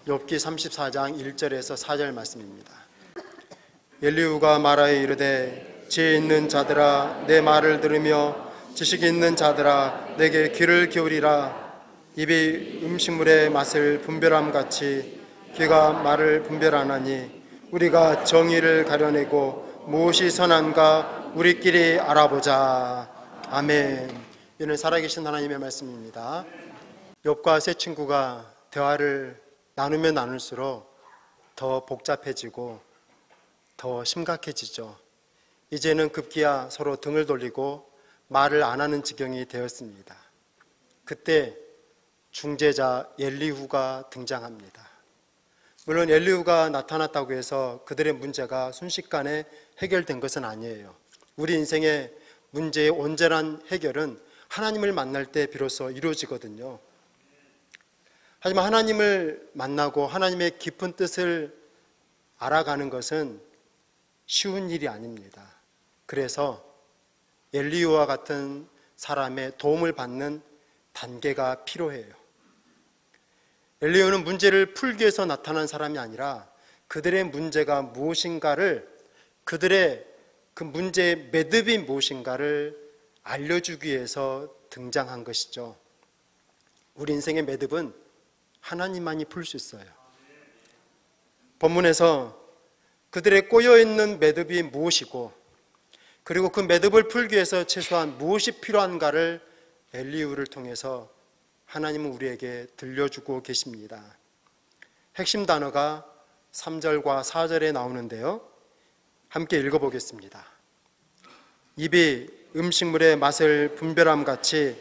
욥기 34장 1절에서 4절 말씀입니다. 엘리후가 말하여 이르되 지혜 있는 자들아 내 말을 들으며 지식이 있는 자들아 내게 귀를 기울이라. 입이 음식물의 맛을 분별함 같이 귀가 말을 분별하나니 우리가 정의를 가려내고 무엇이 선한가 우리끼리 알아보자. 아멘. 이는 살아계신 하나님의 말씀입니다. 욥과 세 친구가 대화를 나누면 나눌수록 더 복잡해지고 더 심각해지죠. 이제는 급기야 서로 등을 돌리고 말을 안 하는 지경이 되었습니다. 그때 중재자 엘리후가 등장합니다. 물론 엘리후가 나타났다고 해서 그들의 문제가 순식간에 해결된 것은 아니에요. 우리 인생의 문제의 온전한 해결은 하나님을 만날 때 비로소 이루어지거든요. 하지만 하나님을 만나고 하나님의 깊은 뜻을 알아가는 것은 쉬운 일이 아닙니다. 그래서 엘리후와 같은 사람의 도움을 받는 단계가 필요해요. 엘리후는 문제를 풀기 위해서 나타난 사람이 아니라 그들의 문제가 무엇인가를, 그들의 그 문제의 매듭이 무엇인가를 알려주기 위해서 등장한 것이죠. 우리 인생의 매듭은 하나님만이 풀 수 있어요. 본문에서 그들의 꼬여있는 매듭이 무엇이고, 그리고 그 매듭을 풀기 위해서 최소한 무엇이 필요한가를 엘리후를 통해서 하나님은 우리에게 들려주고 계십니다. 핵심 단어가 3절과 4절에 나오는데요, 함께 읽어보겠습니다. 입이 음식물의 맛을 분별함 같이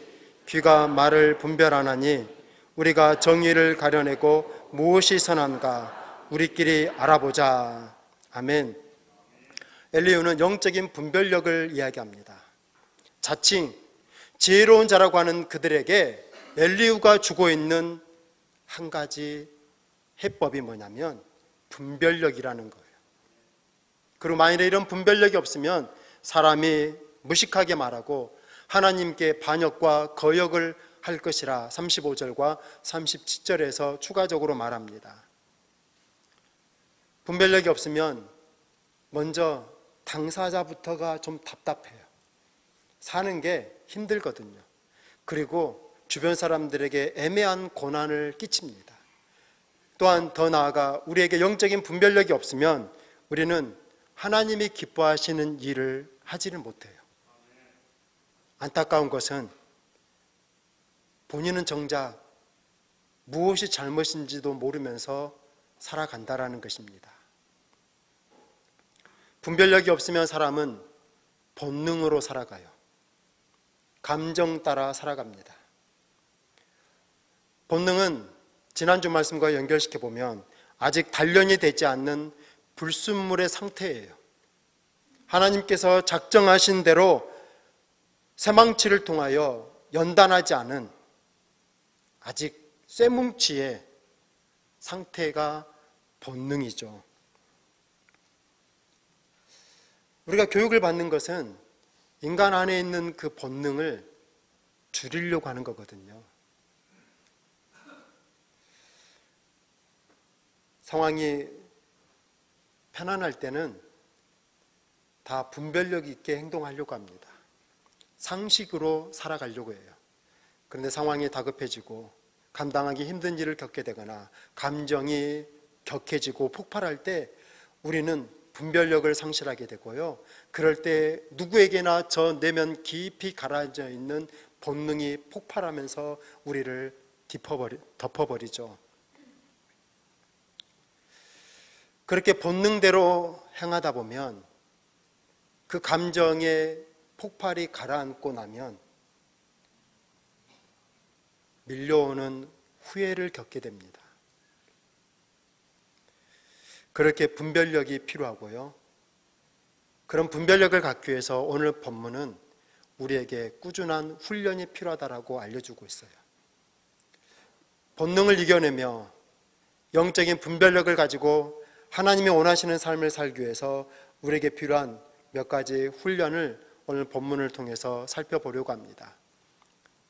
귀가 말을 분별하나니 우리가 정의를 가려내고 무엇이 선한가 우리끼리 알아보자. 아멘. 엘리후는 영적인 분별력을 이야기합니다. 자칭 지혜로운 자라고 하는 그들에게 엘리후가 주고 있는 한 가지 해법이 뭐냐면 분별력이라는 거예요. 그리고 만일에 이런 분별력이 없으면 사람이 무식하게 말하고 하나님께 반역과 거역을 할 것이라 35절과 37절에서 추가적으로 말합니다. 분별력이 없으면 먼저 당사자부터가 좀 답답해요. 사는 게 힘들거든요. 그리고 주변 사람들에게 애매한 고난을 끼칩니다. 또한 더 나아가 우리에게 영적인 분별력이 없으면 우리는 하나님이 기뻐하시는 일을 하지를 못해요. 안타까운 것은 본인은 정작 무엇이 잘못인지도 모르면서 살아간다라는 것입니다. 분별력이 없으면 사람은 본능으로 살아가요. 감정 따라 살아갑니다. 본능은 지난주 말씀과 연결시켜 보면 아직 단련이 되지 않는 불순물의 상태예요. 하나님께서 작정하신 대로 새망치를 통하여 연단하지 않은 아직 쇠뭉치의 상태가 본능이죠. 우리가 교육을 받는 것은 인간 안에 있는 그 본능을 줄이려고 하는 거거든요. 상황이 편안할 때는 다 분별력 있게 행동하려고 합니다. 상식으로 살아가려고 해요. 그런데 상황이 다급해지고 감당하기 힘든 일을 겪게 되거나 감정이 격해지고 폭발할 때 우리는 분별력을 상실하게 되고요. 그럴 때 누구에게나 저 내면 깊이 가라앉아 있는 본능이 폭발하면서 우리를 덮어버리죠. 그렇게 본능대로 행하다 보면 그 감정의 폭발이 가라앉고 나면 밀려오는 후회를 겪게 됩니다. 그렇게 분별력이 필요하고요. 그런 분별력을 갖기 위해서 오늘 본문은 우리에게 꾸준한 훈련이 필요하다고 알려주고 있어요. 본능을 이겨내며 영적인 분별력을 가지고 하나님이 원하시는 삶을 살기 위해서 우리에게 필요한 몇 가지 훈련을 오늘 본문을 통해서 살펴보려고 합니다.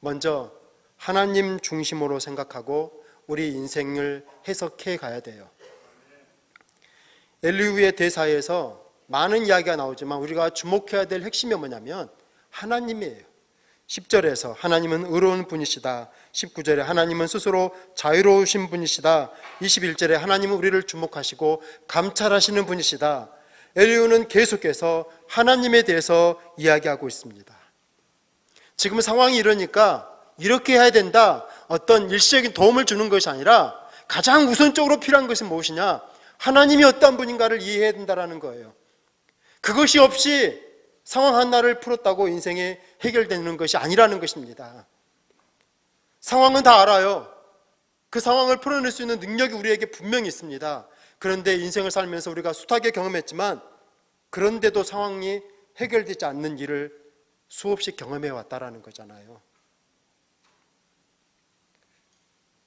먼저 하나님 중심으로 생각하고 우리 인생을 해석해 가야 돼요. 엘리후의 대사에서 많은 이야기가 나오지만 우리가 주목해야 될 핵심이 뭐냐면 하나님이에요. 10절에서 하나님은 의로운 분이시다. 19절에 하나님은 스스로 자유로우신 분이시다. 21절에 하나님은 우리를 주목하시고 감찰하시는 분이시다. 엘리후는 계속해서 하나님에 대해서 이야기하고 있습니다. 지금 상황이 이러니까 이렇게 해야 된다, 어떤 일시적인 도움을 주는 것이 아니라 가장 우선적으로 필요한 것은 무엇이냐? 하나님이 어떤 분인가를 이해해야 된다는 거예요. 그것이 없이 상황 하나를 풀었다고 인생이 해결되는 것이 아니라는 것입니다. 상황은 다 알아요. 그 상황을 풀어낼 수 있는 능력이 우리에게 분명히 있습니다. 그런데 인생을 살면서 우리가 숱하게 경험했지만 그런데도 상황이 해결되지 않는 일을 수없이 경험해 왔다라는 거잖아요.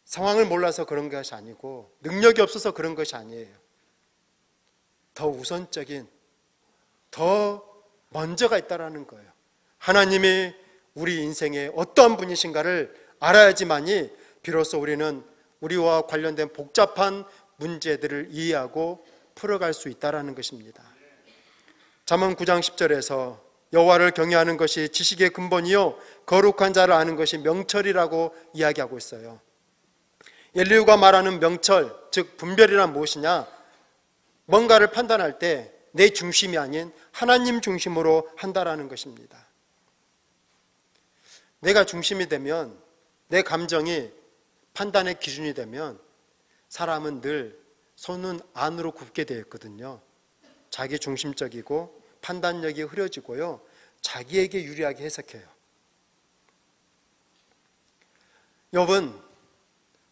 상황을 몰라서 그런 것이 아니고 능력이 없어서 그런 것이 아니에요. 더 우선적인, 더 먼저가 있다라는 거예요. 하나님이 우리 인생에 어떠한 분이신가를 알아야지만이 비로소 우리는 우리와 관련된 복잡한 문제들을 이해하고 풀어갈 수 있다라는 것입니다. 잠언 9장 10절에서 여호와를 경외하는 것이 지식의 근본이요 거룩한 자를 아는 것이 명철이라고 이야기하고 있어요. 엘리후가 말하는 명철, 즉 분별이란 무엇이냐? 뭔가를 판단할 때 내 중심이 아닌 하나님 중심으로 한다라는 것입니다. 내가 중심이 되면, 내 감정이 판단의 기준이 되면 사람은 늘 손은 안으로 굽게 되어 있거든요. 자기 중심적이고 판단력이 흐려지고요, 자기에게 유리하게 해석해요. 욥은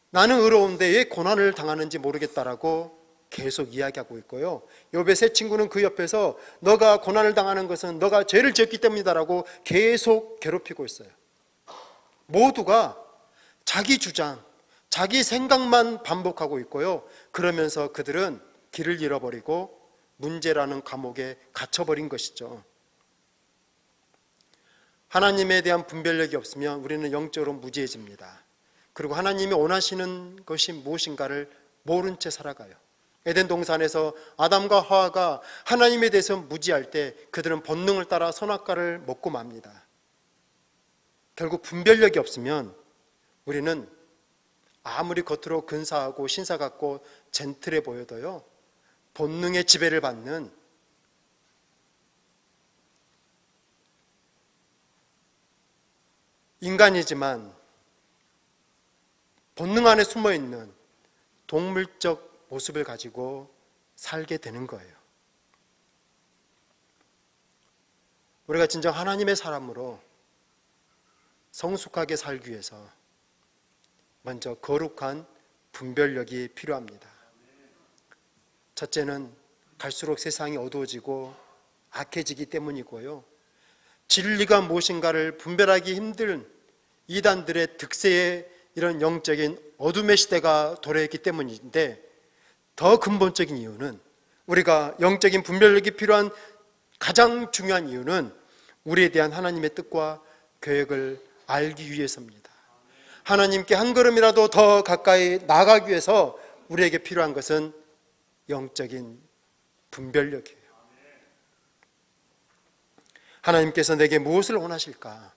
나는 의로운데 왜 고난을 당하는지 모르겠다라고 계속 이야기하고 있고요, 욥의 세 친구는 그 옆에서 너가 고난을 당하는 것은 너가 죄를 지었기 때문이다라고 계속 괴롭히고 있어요. 모두가 자기 주장, 자기 생각만 반복하고 있고요, 그러면서 그들은 길을 잃어버리고 문제라는 감옥에 갇혀버린 것이죠. 하나님에 대한 분별력이 없으면 우리는 영적으로 무지해집니다. 그리고 하나님이 원하시는 것이 무엇인가를 모른 채 살아가요. 에덴 동산에서 아담과 하와가 하나님에 대해서 무지할 때 그들은 본능을 따라 선악과를 먹고 맙니다. 결국 분별력이 없으면 우리는 아무리 겉으로 근사하고 신사 같고 젠틀해 보여도요, 본능의 지배를 받는 인간이지만 본능 안에 숨어있는 동물적 모습을 가지고 살게 되는 거예요. 우리가 진정 하나님의 사람으로 성숙하게 살기 위해서 먼저 거룩한 분별력이 필요합니다. 첫째는 갈수록 세상이 어두워지고 악해지기 때문이고요, 진리가 무엇인가를 분별하기 힘든 이단들의 득세에 이런 영적인 어둠의 시대가 도래했기 때문인데, 더 근본적인 이유는, 우리가 영적인 분별력이 필요한 가장 중요한 이유는 우리에 대한 하나님의 뜻과 계획을 알기 위해서입니다. 하나님께 한 걸음이라도 더 가까이 나아가기 위해서 우리에게 필요한 것은 영적인 분별력이에요. 하나님께서 내게 무엇을 원하실까?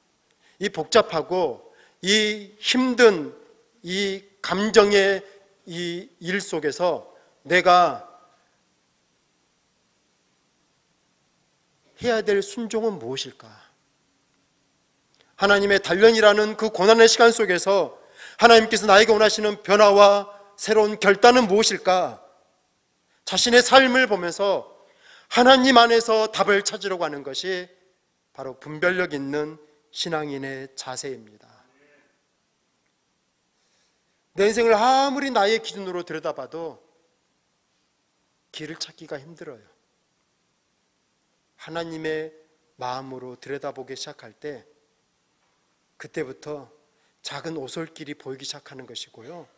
이 복잡하고 이 힘든 이 감정의 이 일 속에서 내가 해야 될 순종은 무엇일까? 하나님의 단련이라는 그 고난의 시간 속에서 하나님께서 나에게 원하시는 변화와 새로운 결단은 무엇일까? 자신의 삶을 보면서 하나님 안에서 답을 찾으려고 하는 것이 바로 분별력 있는 신앙인의 자세입니다. 내 인생을 아무리 나의 기준으로 들여다봐도 길을 찾기가 힘들어요. 하나님의 마음으로 들여다보기 시작할 때 그때부터 작은 오솔길이 보이기 시작하는 것이고요,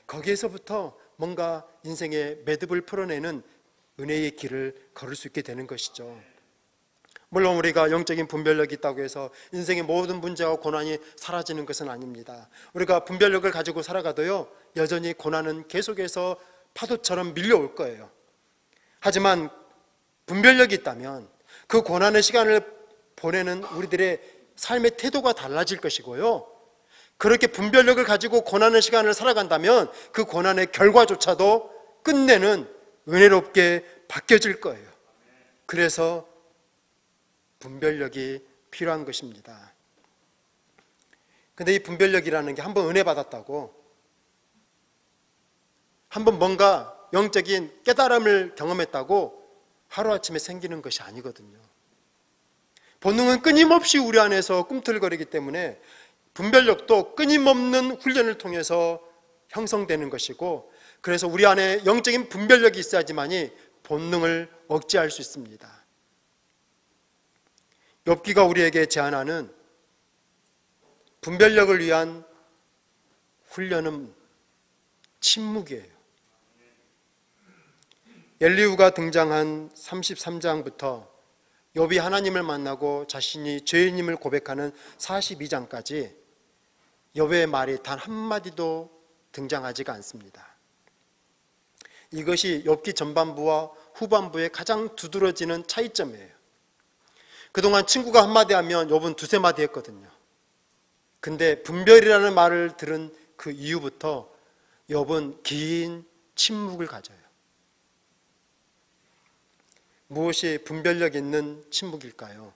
거기에서부터 뭔가 인생의 매듭을 풀어내는 은혜의 길을 걸을 수 있게 되는 것이죠. 물론 우리가 영적인 분별력이 있다고 해서 인생의 모든 문제와 고난이 사라지는 것은 아닙니다. 우리가 분별력을 가지고 살아가도요, 여전히 고난은 계속해서 파도처럼 밀려올 거예요. 하지만 분별력이 있다면 그 고난의 시간을 보내는 우리들의 삶의 태도가 달라질 것이고요, 그렇게 분별력을 가지고 고난의 시간을 살아간다면 그 고난의 결과조차도 끝내는 은혜롭게 바뀌어질 거예요. 그래서 분별력이 필요한 것입니다. 근데 이 분별력이라는 게 한번 은혜 받았다고, 한번 뭔가 영적인 깨달음을 경험했다고 하루아침에 생기는 것이 아니거든요. 본능은 끊임없이 우리 안에서 꿈틀거리기 때문에 분별력도 끊임없는 훈련을 통해서 형성되는 것이고, 그래서 우리 안에 영적인 분별력이 있어야지만이 본능을 억제할 수 있습니다. 욥기가 우리에게 제안하는 분별력을 위한 훈련은 침묵이에요. 엘리후가 등장한 33장부터 욥이 하나님을 만나고 자신이 죄인임을 고백하는 42장까지 욥의 말이 단 한마디도 등장하지가 않습니다. 이것이 욥기 전반부와 후반부의 가장 두드러지는 차이점이에요. 그동안 친구가 한마디 하면 욥은 두세 마디 했거든요. 근데 분별이라는 말을 들은 그 이후부터 욥은 긴 침묵을 가져요. 무엇이 분별력 있는 침묵일까요?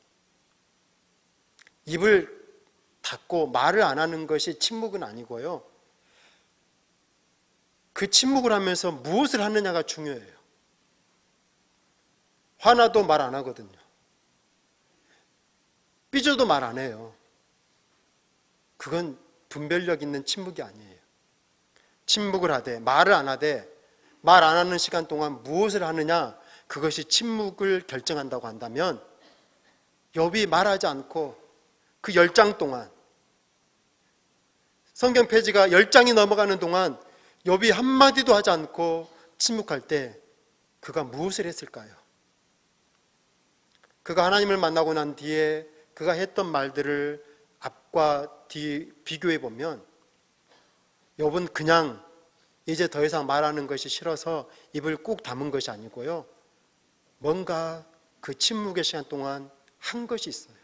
입을 닫고 말을 안 하는 것이 침묵은 아니고요, 그 침묵을 하면서 무엇을 하느냐가 중요해요. 화나도 말 안 하거든요. 삐져도 말 안 해요. 그건 분별력 있는 침묵이 아니에요. 침묵을 하되 말을 안 하되 말 안 하는 시간 동안 무엇을 하느냐, 그것이 침묵을 결정한다고 한다면 욥이 말하지 않고 그 10장 동안, 성경 페이지가 10장이 넘어가는 동안 욥이 한마디도 하지 않고 침묵할 때 그가 무엇을 했을까요? 그가 하나님을 만나고 난 뒤에 그가 했던 말들을 앞과 뒤 비교해 보면 욥은 그냥 이제 더 이상 말하는 것이 싫어서 입을 꾹 다문 것이 아니고요, 뭔가 그 침묵의 시간 동안 한 것이 있어요.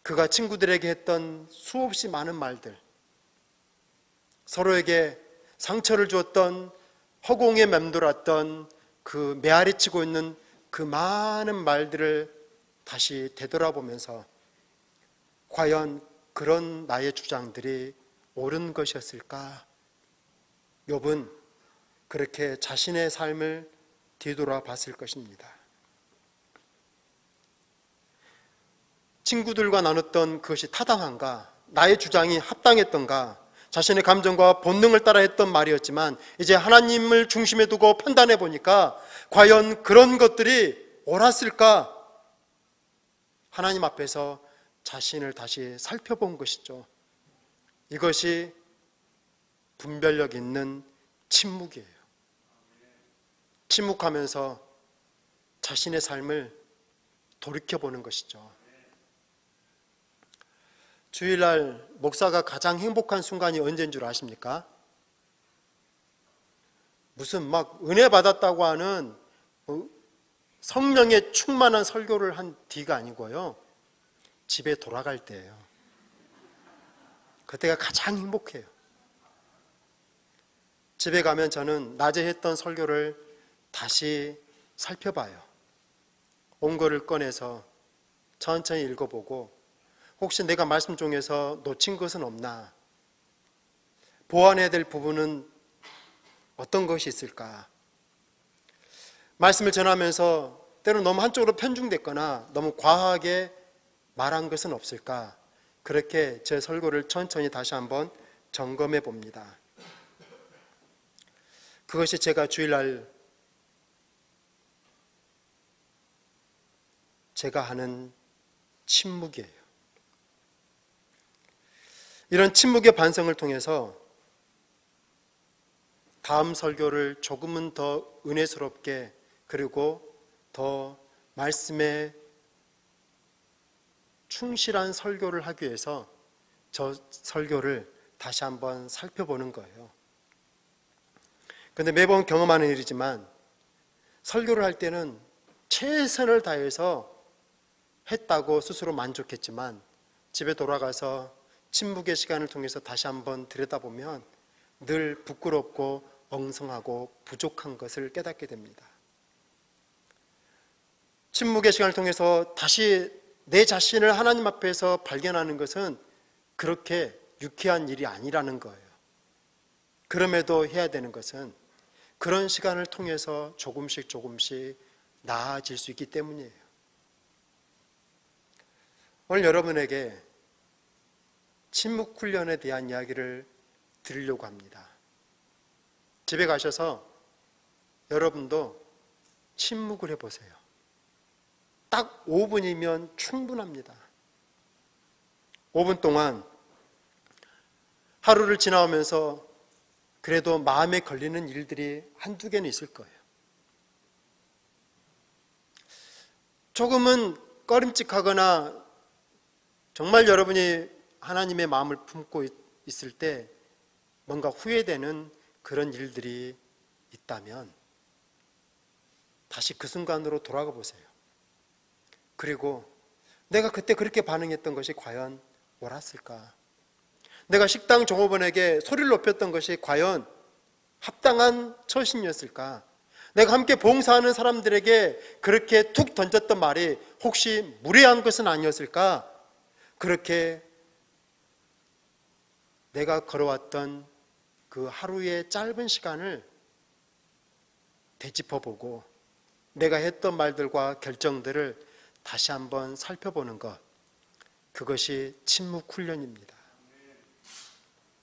그가 친구들에게 했던 수없이 많은 말들, 서로에게 상처를 주었던, 허공에 맴돌았던 그 메아리치고 있는 그 많은 말들을 다시 되돌아보면서 과연 그런 나의 주장들이 옳은 것이었을까? 욥은 그렇게 자신의 삶을 뒤돌아봤을 것입니다. 친구들과 나눴던 그것이 타당한가? 나의 주장이 합당했던가? 자신의 감정과 본능을 따라 했던 말이었지만 이제 하나님을 중심에 두고 판단해 보니까 과연 그런 것들이 옳았을까? 하나님 앞에서 자신을 다시 살펴본 것이죠. 이것이 분별력 있는 침묵이에요. 침묵하면서 자신의 삶을 돌이켜보는 것이죠. 주일날 목사가 가장 행복한 순간이 언제인 줄 아십니까? 무슨 막 은혜 받았다고 하는 성령에 충만한 설교를 한 뒤가 아니고요, 집에 돌아갈 때예요. 그때가 가장 행복해요. 집에 가면 저는 낮에 했던 설교를 다시 살펴봐요. 온거를 꺼내서 천천히 읽어보고 혹시 내가 말씀 중에서 놓친 것은 없나, 보완해야 될 부분은 어떤 것이 있을까, 말씀을 전하면서 때로는 너무 한쪽으로 편중됐거나 너무 과하게 말한 것은 없을까, 그렇게 제 설교를 천천히 다시 한번 점검해 봅니다. 그것이 제가 주일날 제가 하는 침묵이에요. 이런 침묵의 반성을 통해서 다음 설교를 조금은 더 은혜스럽게, 그리고 더 말씀에 충실한 설교를 하기 위해서 저 설교를 다시 한번 살펴보는 거예요. 그런데 매번 경험하는 일이지만 설교를 할 때는 최선을 다해서 했다고 스스로 만족했지만 집에 돌아가서 침묵의 시간을 통해서 다시 한번 들여다보면 늘 부끄럽고 엉성하고 부족한 것을 깨닫게 됩니다. 침묵의 시간을 통해서 다시 내 자신을 하나님 앞에서 발견하는 것은 그렇게 유쾌한 일이 아니라는 거예요. 그럼에도 해야 되는 것은 그런 시간을 통해서 조금씩 나아질 수 있기 때문이에요. 오늘 여러분에게 침묵 훈련에 대한 이야기를 드리려고 합니다. 집에 가셔서 여러분도 침묵을 해보세요. 딱 5분이면 충분합니다. 5분 동안 하루를 지나오면서 그래도 마음에 걸리는 일들이 한두 개는 있을 거예요. 조금은 꺼림칙하거나 정말 여러분이 하나님의 마음을 품고 있을 때 뭔가 후회되는 그런 일들이 있다면 다시 그 순간으로 돌아가 보세요. 그리고 내가 그때 그렇게 반응했던 것이 과연 옳았을까? 내가 식당 종업원에게 소리를 높였던 것이 과연 합당한 처신이었을까? 내가 함께 봉사하는 사람들에게 그렇게 툭 던졌던 말이 혹시 무례한 것은 아니었을까? 그렇게 내가 걸어왔던 그 하루의 짧은 시간을 되짚어보고 내가 했던 말들과 결정들을 다시 한번 살펴보는 것, 그것이 침묵 훈련입니다.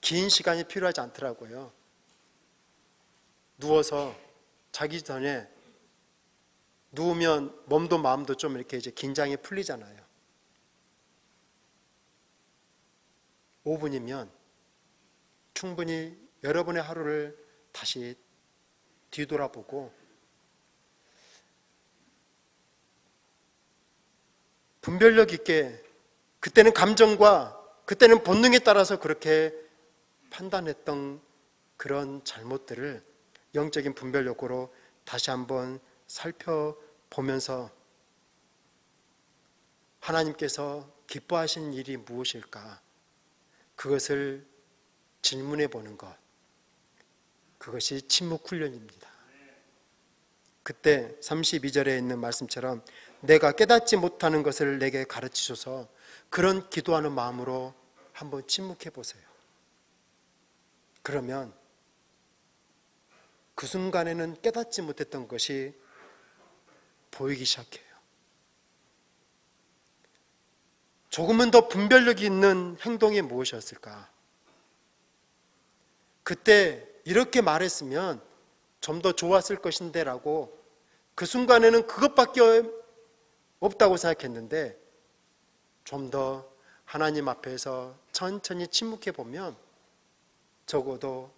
긴 시간이 필요하지 않더라고요. 누워서 자기 전에 누우면 몸도 마음도 좀 이렇게 이제 긴장이 풀리잖아요. 5분이면 충분히 여러분의 하루를 다시 뒤돌아보고 분별력 있게, 그때는 감정과 그때는 본능에 따라서 그렇게 판단했던 그런 잘못들을 영적인 분별력으로 다시 한번 살펴보면서 하나님께서 기뻐하시는 일이 무엇일까? 그것을 질문해 보는 것, 그것이 침묵 훈련입니다. 그때 32절에 있는 말씀처럼 내가 깨닫지 못하는 것을 내게 가르치소서, 그런 기도하는 마음으로 한번 침묵해 보세요. 그러면 그 순간에는 깨닫지 못했던 것이 보이기 시작해요. 조금은 더 분별력이 있는 행동이 무엇이었을까? 그때 이렇게 말했으면 좀 더 좋았을 것인데 라고 그 순간에는 그것밖에 없다고 생각했는데 좀 더 하나님 앞에서 천천히 침묵해 보면 적어도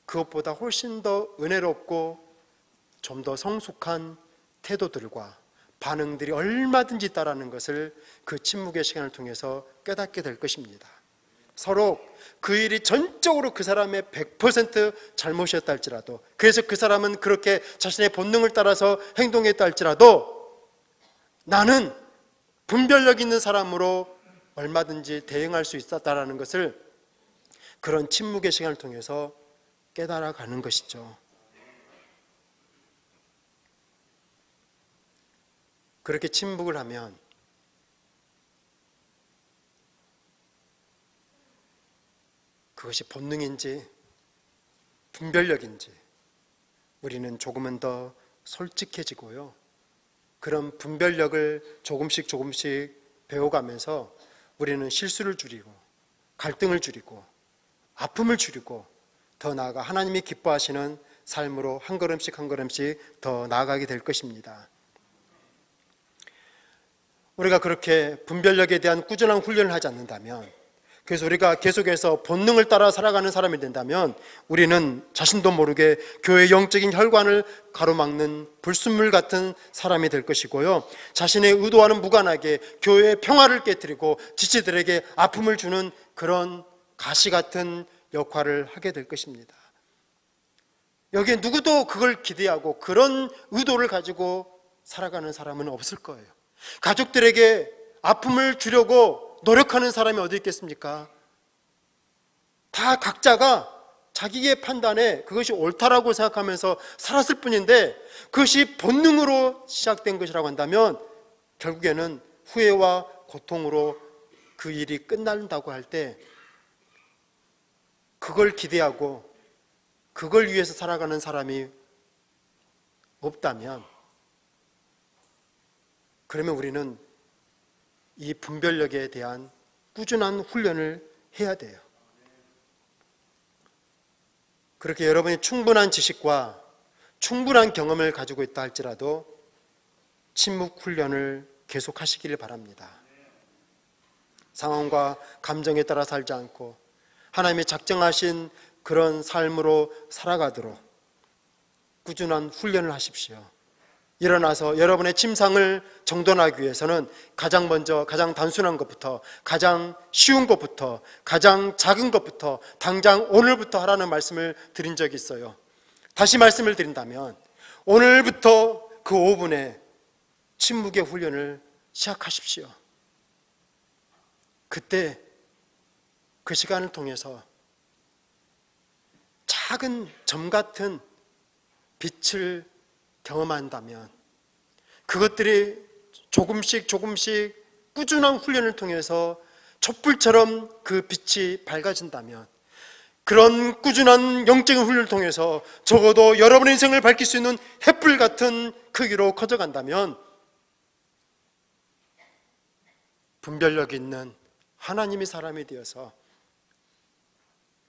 그것보다 훨씬 더 은혜롭고 좀 더 성숙한 태도들과 반응들이 얼마든지 있다라는 것을 그 침묵의 시간을 통해서 깨닫게 될 것입니다. 서로 그 일이 전적으로 그 사람의 100% 잘못이었다 할지라도, 그래서 그 사람은 그렇게 자신의 본능을 따라서 행동했다 할지라도 나는 분별력 있는 사람으로 얼마든지 대응할 수 있었다라는 것을 그런 침묵의 시간을 통해서 깨달아가는 것이죠. 그렇게 침묵을 하면 그것이 본능인지 분별력인지 우리는 조금은 더 솔직해지고요, 그런 분별력을 조금씩 배워가면서 우리는 실수를 줄이고 갈등을 줄이고 아픔을 줄이고 더 나아가 하나님이 기뻐하시는 삶으로 한 걸음씩 더 나아가게 될 것입니다. 우리가 그렇게 분별력에 대한 꾸준한 훈련을 하지 않는다면 그래서 우리가 계속해서 본능을 따라 살아가는 사람이 된다면 우리는 자신도 모르게 교회의 영적인 혈관을 가로막는 불순물 같은 사람이 될 것이고요, 자신의 의도와는 무관하게 교회의 평화를 깨뜨리고 지체들에게 아픔을 주는 그런 가시 같은 역할을 하게 될 것입니다. 여기에 누구도 그걸 기대하고 그런 의도를 가지고 살아가는 사람은 없을 거예요. 가족들에게 아픔을 주려고 노력하는 사람이 어디 있겠습니까? 다 각자가 자기의 판단에 그것이 옳다라고 생각하면서 살았을 뿐인데, 그것이 본능으로 시작된 것이라고 한다면 결국에는 후회와 고통으로 그 일이 끝난다고 할 때, 그걸 기대하고 그걸 위해서 살아가는 사람이 없다면, 그러면 우리는 이 분별력에 대한 꾸준한 훈련을 해야 돼요. 그렇게 여러분이 충분한 지식과 충분한 경험을 가지고 있다 할지라도 침묵 훈련을 계속 하시기를 바랍니다. 상황과 감정에 따라 살지 않고 하나님이 작정하신 그런 삶으로 살아가도록 꾸준한 훈련을 하십시오. 일어나서 여러분의 침상을 정돈하기 위해서는 가장 먼저 가장 단순한 것부터, 가장 쉬운 것부터, 가장 작은 것부터 당장 오늘부터 하라는 말씀을 드린 적이 있어요. 다시 말씀을 드린다면 오늘부터 그 5분에 침묵의 훈련을 시작하십시오. 그때 그 시간을 통해서 작은 점 같은 빛을 경험한다면 그것들이 조금씩 꾸준한 훈련을 통해서 촛불처럼 그 빛이 밝아진다면, 그런 꾸준한 영적인 훈련을 통해서 적어도 여러분의 인생을 밝힐 수 있는 횃불 같은 크기로 커져간다면 분별력 있는 하나님의 사람이 되어서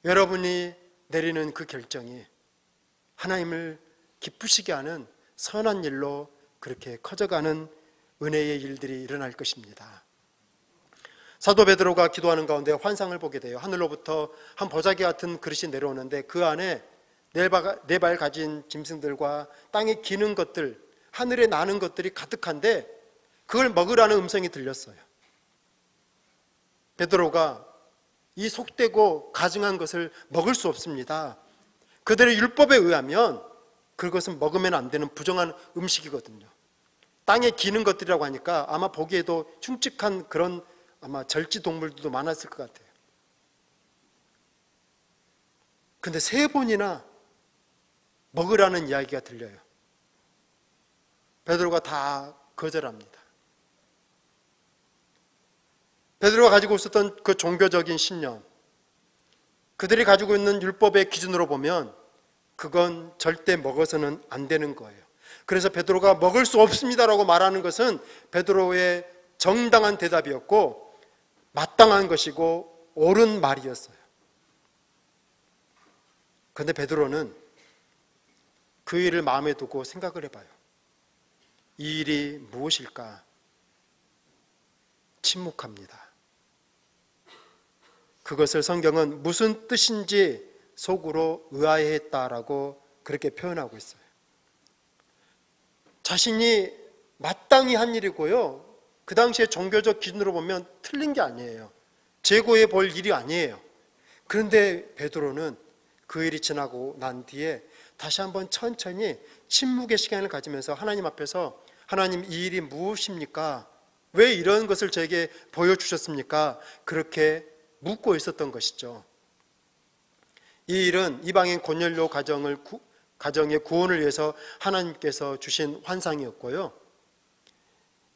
여러분이 내리는 그 결정이 하나님을 기쁘시게 하는 선한 일로 그렇게 커져가는 은혜의 일들이 일어날 것입니다. 사도 베드로가 기도하는 가운데 환상을 보게 돼요. 하늘로부터 한 보자기 같은 그릇이 내려오는데 그 안에 네 발 가진 짐승들과 땅에 기는 것들, 하늘에 나는 것들이 가득한데 그걸 먹으라는 음성이 들렸어요. 베드로가 이 속되고 가증한 것을 먹을 수 없습니다. 그들의 율법에 의하면 그것은 먹으면 안 되는 부정한 음식이거든요. 땅에 기는 것들이라고 하니까 아마 보기에도 흉측한 그런 아마 절지 동물들도 많았을 것 같아요. 근데 3번이나 먹으라는 이야기가 들려요. 베드로가 다 거절합니다. 베드로가 가지고 있었던 그 종교적인 신념, 그들이 가지고 있는 율법의 기준으로 보면 그건 절대 먹어서는 안 되는 거예요. 그래서 베드로가 먹을 수 없습니다라고 말하는 것은 베드로의 정당한 대답이었고 마땅한 것이고 옳은 말이었어요. 그런데 베드로는 그 일을 마음에 두고 생각을 해봐요. 이 일이 무엇일까? 침묵합니다. 그것을 성경은 무슨 뜻인지 속으로 의아해했다라고 그렇게 표현하고 있어요. 자신이 마땅히 한 일이고요, 그 당시에 종교적 기준으로 보면 틀린 게 아니에요. 재고해 볼 일이 아니에요. 그런데 베드로는 그 일이 지나고 난 뒤에 다시 한번 천천히 침묵의 시간을 가지면서 하나님 앞에서, 하나님, 이 일이 무엇입니까? 왜 이런 것을 저에게 보여주셨습니까? 그렇게 묻고 있었던 것이죠. 이 일은 이방인 고넬료 가정의 구원을 위해서 하나님께서 주신 환상이었고요,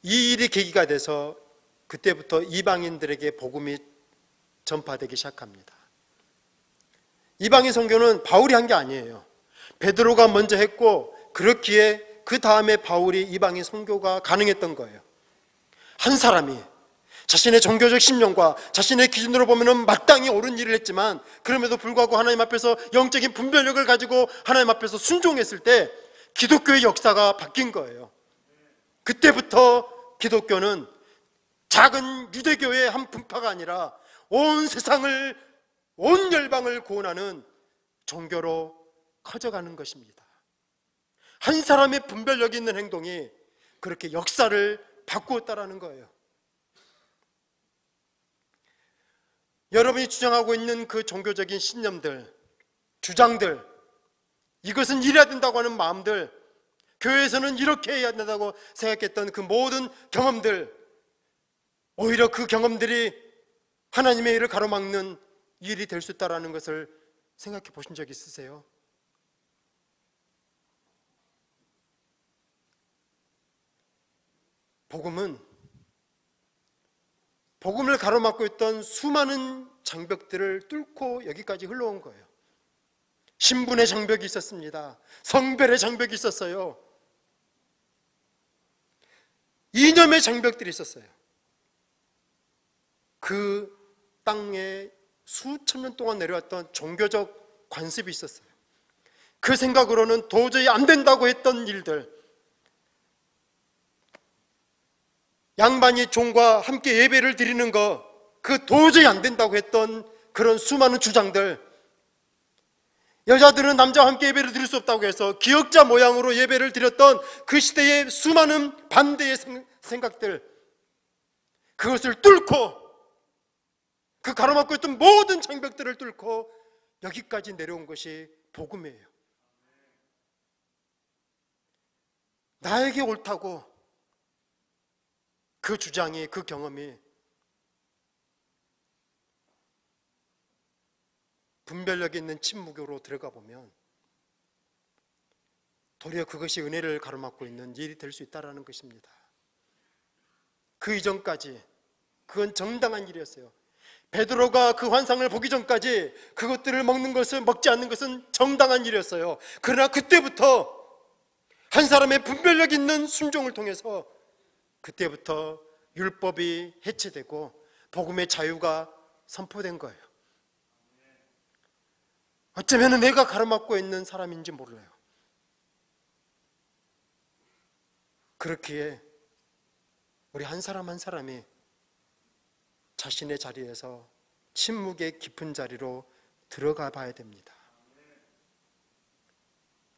이 일이 계기가 돼서 그때부터 이방인들에게 복음이 전파되기 시작합니다. 이방인 선교는 바울이 한 게 아니에요. 베드로가 먼저 했고, 그렇기에 그 다음에 바울이 이방인 선교가 가능했던 거예요. 한 사람이 자신의 종교적 신념과 자신의 기준으로 보면 마땅히 옳은 일을 했지만 그럼에도 불구하고 하나님 앞에서 영적인 분별력을 가지고 하나님 앞에서 순종했을 때 기독교의 역사가 바뀐 거예요. 그때부터 기독교는 작은 유대교의 한 분파가 아니라 온 세상을, 온 열방을 구원하는 종교로 커져가는 것입니다. 한 사람의 분별력 있는 행동이 그렇게 역사를 바꾸었다라는 거예요. 여러분이 주장하고 있는 그 종교적인 신념들, 주장들, 이것은 이래야 된다고 하는 마음들, 교회에서는 이렇게 해야 된다고 생각했던 그 모든 경험들, 오히려 그 경험들이 하나님의 일을 가로막는 일이 될 수 있다는 것을 생각해 보신 적 있으세요? 복음을 가로막고 있던 수많은 장벽들을 뚫고 여기까지 흘러온 거예요. 신분의 장벽이 있었습니다. 성별의 장벽이 있었어요. 이념의 장벽들이 있었어요. 그 땅에 수천 년 동안 내려왔던 종교적 관습이 있었어요. 그 생각으로는 도저히 안 된다고 했던 일들, 양반이 종과 함께 예배를 드리는 거, 그 도저히 안 된다고 했던 그런 수많은 주장들, 여자들은 남자와 함께 예배를 드릴 수 없다고 해서 기역자 모양으로 예배를 드렸던 그 시대의 수많은 반대의 생각들, 그것을 뚫고, 그 가로막고 있던 모든 장벽들을 뚫고 여기까지 내려온 것이 복음이에요. 나에게 옳다고 그 주장이, 그 경험이 분별력 있는 침묵으로 들어가 보면 도리어 그것이 은혜를 가로막고 있는 일이 될 수 있다는 것입니다. 그 이전까지 그건 정당한 일이었어요. 베드로가 그 환상을 보기 전까지 그것들을 먹지 않는 것은 정당한 일이었어요. 그러나 그때부터 한 사람의 분별력 있는 순종을 통해서 그때부터 율법이 해체되고 복음의 자유가 선포된 거예요. 어쩌면 내가 가로막고 있는 사람인지 몰라요. 그렇기에 우리 한 사람 한 사람이 자신의 자리에서 침묵의 깊은 자리로 들어가 봐야 됩니다.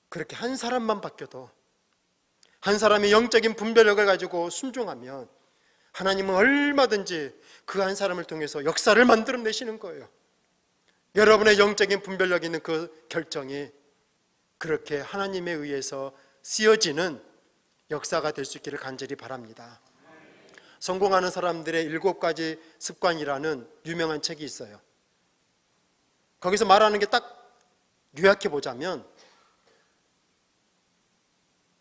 그렇게 한 사람만 바뀌어도, 한 사람이 영적인 분별력을 가지고 순종하면 하나님은 얼마든지 그 한 사람을 통해서 역사를 만들어내시는 거예요. 여러분의 영적인 분별력 있는 그 결정이 그렇게 하나님에 의해서 쓰여지는 역사가 될 수 있기를 간절히 바랍니다. 성공하는 사람들의 7가지 습관이라는 유명한 책이 있어요. 거기서 말하는 게 딱 요약해 보자면,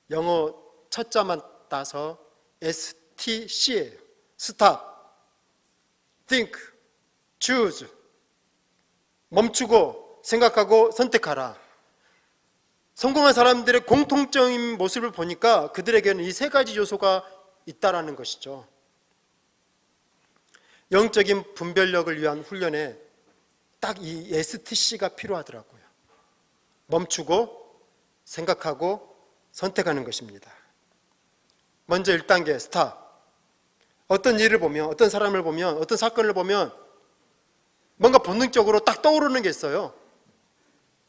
영어 첫 자만 따서 STC예요. Stop, Think, Choose. 멈추고 생각하고 선택하라. 성공한 사람들의 공통적인 모습을 보니까 그들에게는 이 3가지 요소가 있다라는 것이죠. 영적인 분별력을 위한 훈련에 딱 이 STC가 필요하더라고요. 멈추고 생각하고 선택하는 것입니다. 먼저 1단계 스탑. 어떤 일을 보면, 어떤 사람을 보면, 어떤 사건을 보면 뭔가 본능적으로 딱 떠오르는 게 있어요.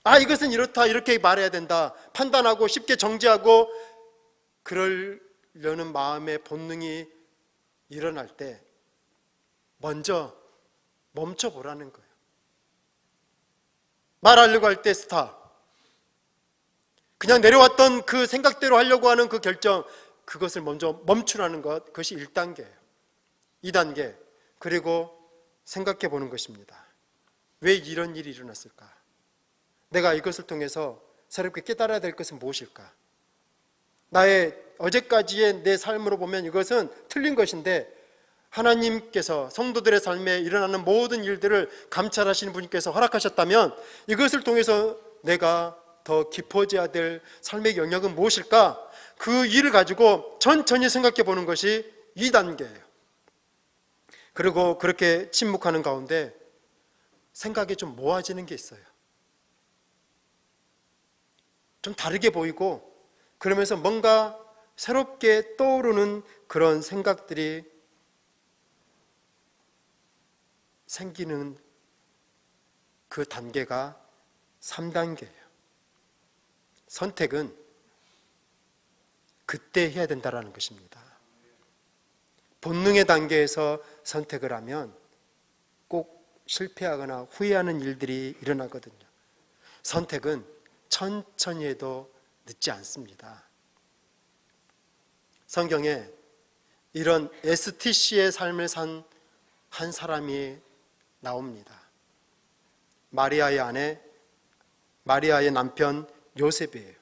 아, 이것은 이렇다, 이렇게 말해야 된다 판단하고 쉽게 정지하고 그러려는 마음의 본능이 일어날 때 먼저 멈춰보라는 거예요. 말하려고 할 때 스탑. 그냥 내려왔던 그 생각대로 하려고 하는 그 결정, 그것을 먼저 멈추라는 것, 그것이 1단계예요. 2단계, 그리고 생각해 보는 것입니다. 왜 이런 일이 일어났을까? 내가 이것을 통해서 새롭게 깨달아야 될 것은 무엇일까? 나의 어제까지의 내 삶으로 보면 이것은 틀린 것인데 하나님께서 성도들의 삶에 일어나는 모든 일들을 감찰하시는 분께서 허락하셨다면 이것을 통해서 내가 더 깊어져야 될 삶의 영역은 무엇일까? 그 일을 가지고 천천히 생각해 보는 것이 2단계예요. 그리고 그렇게 침묵하는 가운데 생각이 좀 모아지는 게 있어요. 좀 다르게 보이고 그러면서 뭔가 새롭게 떠오르는 그런 생각들이 생기는 그 단계가 3단계예요. 선택은 그때 해야 된다는 것입니다. 본능의 단계에서 선택을 하면 꼭 실패하거나 후회하는 일들이 일어나거든요. 선택은 천천히 해도 늦지 않습니다. 성경에 이런 STC의 삶을 산 한 사람이 나옵니다. 마리아의 아내, 마리아의 남편 요셉이에요.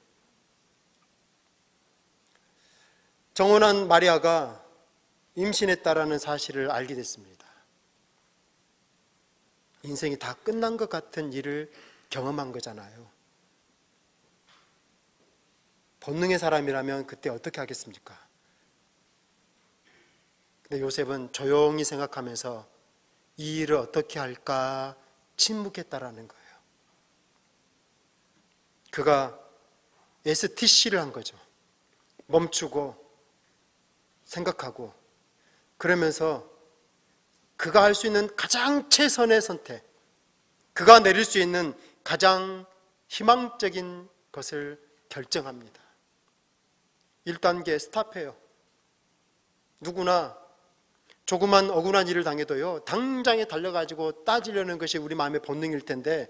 정혼한 마리아가 임신했다라는 사실을 알게 됐습니다. 인생이 다 끝난 것 같은 일을 경험한 거잖아요. 본능의 사람이라면 그때 어떻게 하겠습니까? 근데 요셉은 조용히 생각하면서 이 일을 어떻게 할까 침묵했다라는 거예요. 그가 STC를 한 거죠. 멈추고 생각하고, 그러면서 그가 할 수 있는 가장 최선의 선택, 그가 내릴 수 있는 가장 희망적인 것을 결정합니다. 1단계 스탑해요. 누구나 조그만 억울한 일을 당해도요, 당장에 달려가지고 따지려는 것이 우리 마음의 본능일 텐데,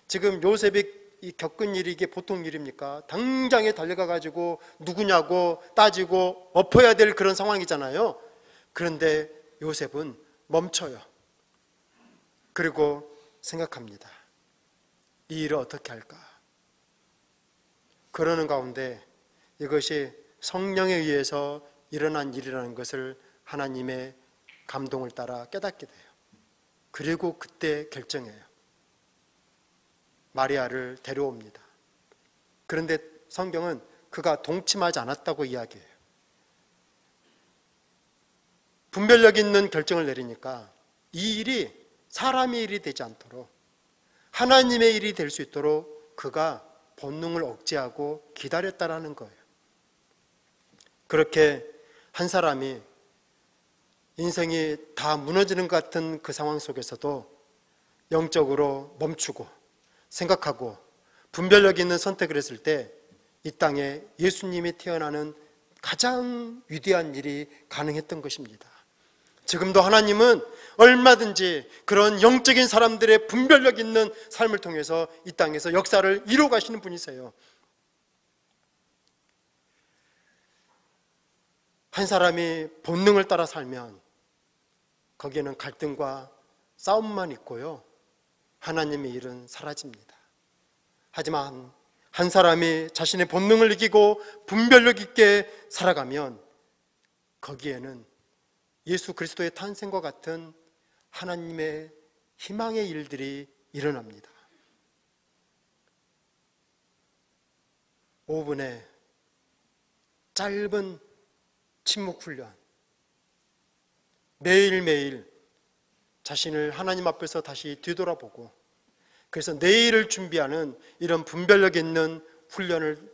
지금 요셉이 겪은 일이 이게 보통 일입니까? 당장에 달려가가지고 누구냐고 따지고 엎어야 될 그런 상황이잖아요. 그런데 요셉은 멈춰요. 그리고 생각합니다. 이 일을 어떻게 할까? 그러는 가운데 이것이 성령에 의해서 일어난 일이라는 것을 하나님의 감동을 따라 깨닫게 돼요. 그리고 그때 결정해요. 마리아를 데려옵니다. 그런데 성경은 그가 동침하지 않았다고 이야기해요. 분별력 있는 결정을 내리니까 이 일이 사람의 일이 되지 않도록 하나님의 일이 될 수 있도록 그가 본능을 억제하고 기다렸다라는 거예요. 그렇게 한 사람이 인생이 다 무너지는 것 같은 그 상황 속에서도 영적으로 멈추고 생각하고 분별력 있는 선택을 했을 때 이 땅에 예수님이 태어나는 가장 위대한 일이 가능했던 것입니다. 지금도 하나님은 얼마든지 그런 영적인 사람들의 분별력 있는 삶을 통해서 이 땅에서 역사를 이루어 가시는 분이세요. 한 사람이 본능을 따라 살면 거기에는 갈등과 싸움만 있고요, 하나님의 일은 사라집니다. 하지만 한 사람이 자신의 본능을 이기고 분별력 있게 살아가면 거기에는 예수 그리스도의 탄생과 같은 하나님의 희망의 일들이 일어납니다. 5분의 짧은 침묵 훈련, 매일매일 자신을 하나님 앞에서 다시 뒤돌아보고, 그래서 내일을 준비하는 이런 분별력 있는 훈련을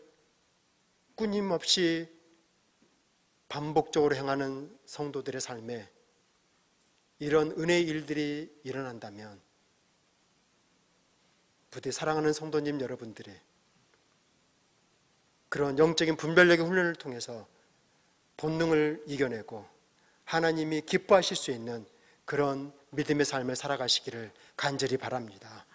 끊임없이 반복적으로 행하는 성도들의 삶에 이런 은혜의 일들이 일어난다면, 부디 사랑하는 성도님 여러분들이 그런 영적인 분별력의 훈련을 통해서 본능을 이겨내고 하나님이 기뻐하실 수 있는 그런 믿음의 삶을 살아가시기를 간절히 바랍니다.